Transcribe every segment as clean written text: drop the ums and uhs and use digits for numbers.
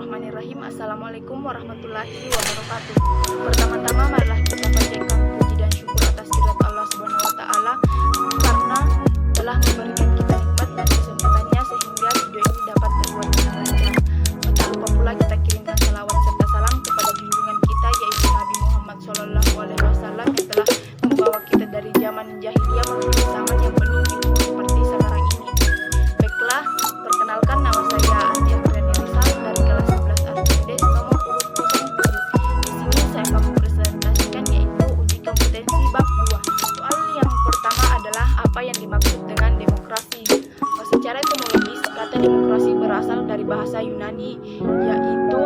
Bismillahirrahmanirrahim. Assalamualaikum warahmatullahi wabarakatuh. Pertama-tama marilah kita panjatkan puji dan syukur atas kehadirat Allah Subhanahu wa taala karena telah memberikan kita nikmat dan kesempatannya sehingga video ini dapat terbuat dengan lancar. Tak lupa pula kita kirimkan salawat serta salam kepada junjungan kita yaitu Nabi Muhammad SAW yang telah membawa kita dari zaman jahiliyah menuju zaman yang penuh ilmu seperti sekarang ini. Baiklah, perkenalkan nama saya Andi Apriani Rizal dari kelas 11 Archimedes nomor urut 07. Di sini saya akan mempresentasikan yaitu uji kompetensi bab 2. Soal yang pertama adalah apa yang dimaksud dengan demokrasi. Secara etimologis, kata demokrasi berasal dari bahasa Yunani yaitu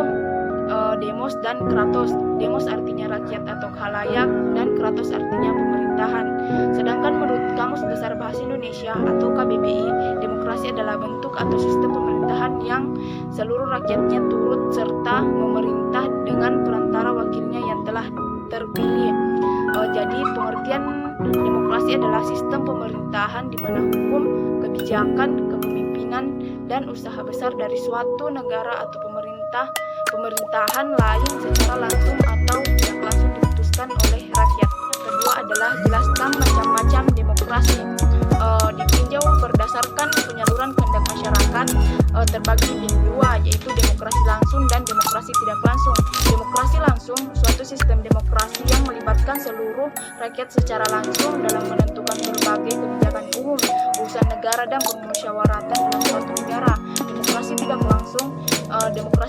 demos dan kratos. Demos artinya rakyat atau khalayak dan kratos artinya pemerintahan. Sedangkan menurut Kamus Besar Bahasa Indonesia atau KBBI, demokrasi adalah bentuk atau sistem pemerintahan yang seluruh rakyatnya turut serta memerintah dengan perantara wakilnya yang telah terpilih. Jadi pengertian demokrasi adalah sistem pemerintahan di mana hukum, kebijakan, kepemimpinan, dan usaha besar dari suatu negara atau pemerintahan lain secara langsung atau tidak langsung diputuskan oleh rakyat. Kedua adalah jelaskan macam-macam demokrasi. Ditinjau berdasarkan penyaluran kehendak masyarakat terbagi di dua, yaitu demokrasi langsung dan demokrasi tidak langsung. Demokrasi langsung suatu sistem demokrasi yang melibatkan seluruh rakyat secara langsung dalam menentukan berbagai kebijakan umum, urusan negara dan permusyawaratan dalam suatu negara. Demokrasi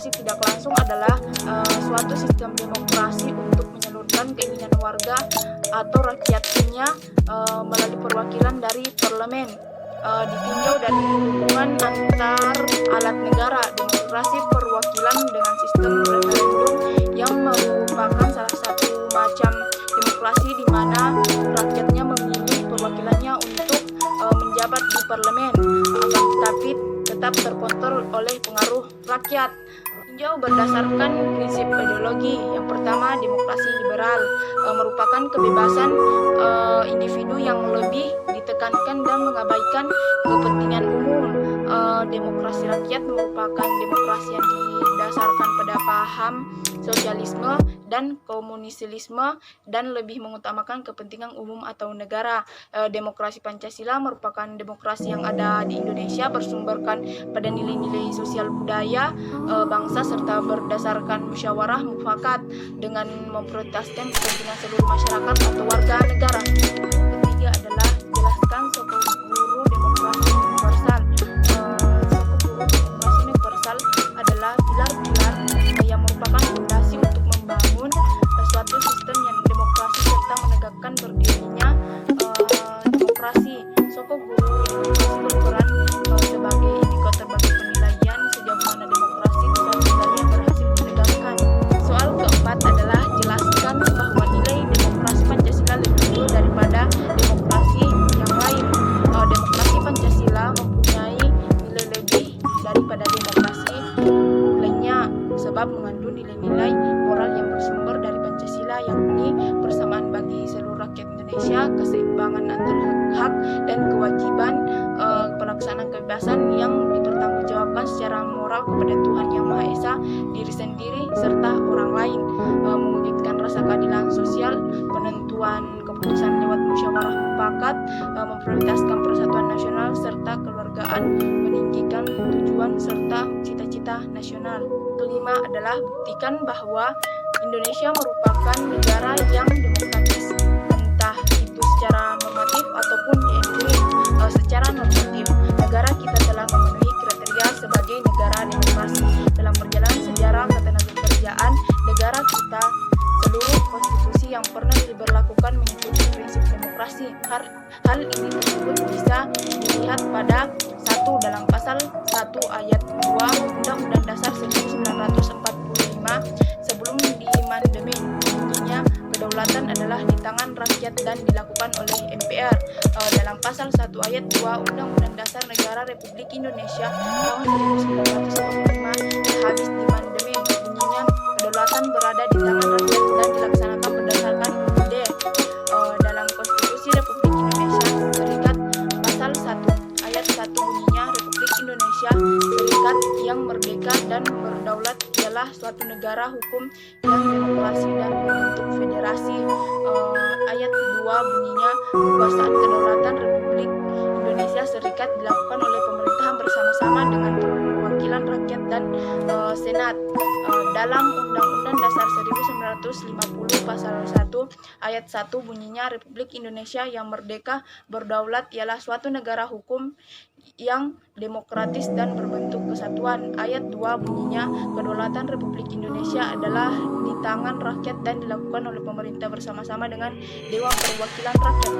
tidak langsung adalah suatu sistem demokrasi untuk menyalurkan keinginan warga atau rakyatnya melalui perwakilan dari parlemen. Ditinjau dari hubungan antar alat negara. Demokrasi perwakilan dengan sistem referendum yang merupakan salah satu macam demokrasi di mana rakyatnya memilih perwakilannya untuk menjabat di parlemen, tetapi tetap terkontrol oleh pengaruh rakyat. Tinjau berdasarkan prinsip ideologi. Yang pertama, demokrasi liberal merupakan kebebasan individu yang lebih ditekankan dan mengabaikan kepentingan umum. Demokrasi rakyat merupakan demokrasi yang didasarkan pada paham sosialisme dan komunisme dan lebih mengutamakan kepentingan umum atau negara. Demokrasi Pancasila merupakan demokrasi yang ada di Indonesia bersumberkan pada nilai-nilai sosial budaya bangsa serta berdasarkan musyawarah mufakat dengan memprioritaskan kepentingan seluruh masyarakat atau warga negara. Ketiga adalah jelaskan soko guru demokrasi universal. Soko guru demokrasi universal adalah pilar-pilar yang merupakan fondasi untuk membangun suatu sistem yang demokrasi serta menegakkan berdirinya demokrasi. Soko guru demokrasi berperan sebagai indikator bagi penilaian sejauh mana demokrasi di suatu wilayah berhasil ditegakkan. Soal keempat adalah jelaskan bahwa nilai demokrasi Pancasila lebih unggul daripada demokrasi yang lain. Demokrasi Pancasila mempunyai nilai lebih daripada demokrasi lainnya sebab mengandung nilai-nilai moral yang bersumber dari Pancasila, yakni persamaan bagi seluruh rakyat Indonesia, keseimbangan antara hak dan kewajiban, pelaksanaan kebebasan yang dipertanggungjawabkan secara moral kepada Tuhan Yang Maha Esa, diri sendiri serta orang lain, mewujudkan rasa keadilan sosial, penentuan keputusan lewat musyawarah mufakat, memprioritaskan persatuan nasional serta keluargaan, meninggikan tujuan serta cita-cita nasional. Kelima adalah buktikan bahwa Indonesia merupakan negara yang demokratis, entah itu secara normatif ataupun empirik. Secara normatif, negara kita telah memenuhi kriteria sebagai negara demokrasi. Dalam perjalanan sejarah ketenagakerjaan negara kita, seluruh konstitusi yang pernah diberlakukan mengikuti prinsip demokrasi. Hal ini tersebut bisa dilihat pada 1 dalam pasal 1 ayat 2 Undang-Undang Dasar 1945 sebelum diamandemen. Bunyinya, kedaulatan adalah di tangan rakyat dan dilakukan oleh MPR. Dalam pasal 1 ayat 2 Undang-Undang Dasar Negara Republik Indonesia tahun 1945 habis diamandemen. Bunyinya, kedaulatan berada di tangan rakyat dan dilaksanakan berdasarkan UUD. Dalam Konstitusi Republik Indonesia Serikat pasal 1 ayat 1 bunyinya, Republik Indonesia Serikat yang merdeka dan berdaulat ialah adalah suatu negara hukum yang demokrasi dan membentuk federasi. Ayat 2 bunyinya, kekuasaan kedaulatan Republik Indonesia Serikat dilakukan oleh pemerintahan bersama-sama dengan perwakilan rakyat dan Senat. Dalam Undang-Undang Dasar 1950 Pasal 1 Ayat 1 bunyinya, Republik Indonesia yang merdeka berdaulat ialah suatu negara hukum yang demokratis dan berbentuk kesatuan. Ayat 2 bunyinya, kedaulatan Republik Indonesia adalah di tangan rakyat dan dilakukan oleh pemerintah bersama-sama dengan Dewan Perwakilan Rakyat.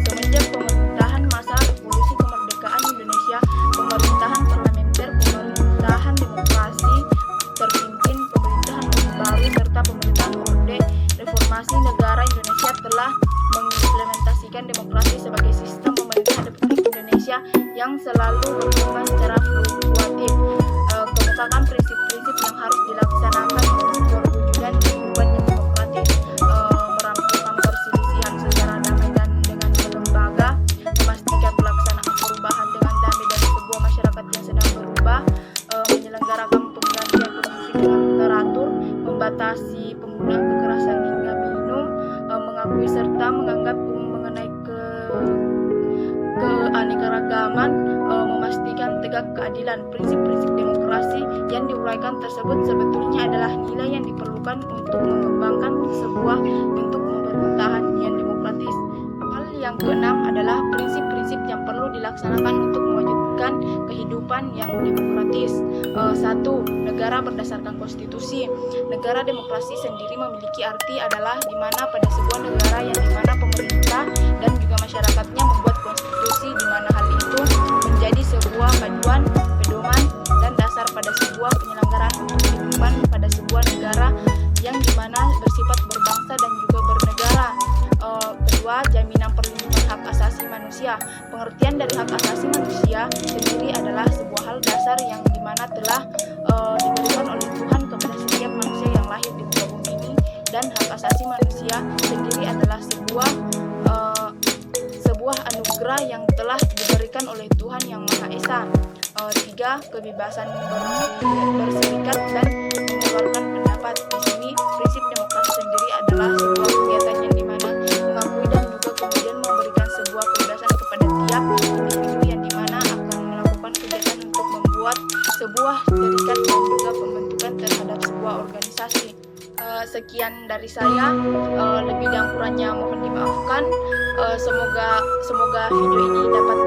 Semenjak pemerintahan masa revolusi kemerdekaan Indonesia, pemerintahan parlementer, pemerintahan demokrasi terpimpin pemerintahan Orde Baru serta pemerintahan Orde Reformasi, negara Indonesia telah mengimplementasikan demokrasi sebagai sistem pemerintahan Republik Indonesia yang selalu berkembang secara fluktuatif. Kemukakan prinsip-prinsip yang harus dilaksanakan untuk perwujudan kehidupan yang demokratis, merampungkan perselisihan secara damai dan dengan lembaga, memastikan pelaksanaan perubahan dengan damai dari sebuah masyarakat yang sedang berubah, menyelenggarakan penggantian pemimpin dengan teratur, membatasi penggunaan kekerasan hingga minum, mengakui serta menganggap mengenai keanekaragaman, memastikan tegak keadilan. Prinsip-prinsip demokrasi yang diuraikan tersebut sebetulnya adalah nilai yang diperlukan untuk mengembangkan sebuah bentuk pemerintahan yang demokratis. Hal yang keenam adalah prinsip-prinsip yang perlu dilaksanakan untuk mewujudkan kehidupan yang demokratis. 1. Negara berdasarkan konstitusi. Negara demokrasi sendiri memiliki arti adalah di mana pada sebuah negara yang di mana pemerintah dan juga masyarakatnya membuat konstitusi, di mana hal itu menjadi sebuah panduan, pedoman, dan dasar pada sebuah penyelenggaraan untuk kehidupan pada sebuah negara yang di mana bersifat berbangsa dan juga bernegara. Kedua, jaminan perlindungan hak asasi manusia. Pengertian dari hak asasi manusia sendiri adalah sebuah hal dasar yang di mana telah diberikan oleh Tuhan kepada setiap manusia yang lahir di muka bumi ini, dan hak asasi manusia sendiri adalah sebuah anugerah yang telah diberikan oleh Tuhan yang Maha Esa. 3. Kebebasan berserikat dan mengeluarkan pendapat. Di sini prinsip demokrasi sendiri adalah sebuah kegiatan yang dimana mengakui dan juga kemudian memberikan sebuah kebebasan kepada tiap individu yang dimana akan melakukan kegiatan untuk membuat sebuah serikat dan juga pembentukan terhadap sebuah organisasi. Sekian dari saya, lebih dan kurangnya mohon dimaafkan. Semoga video ini dapat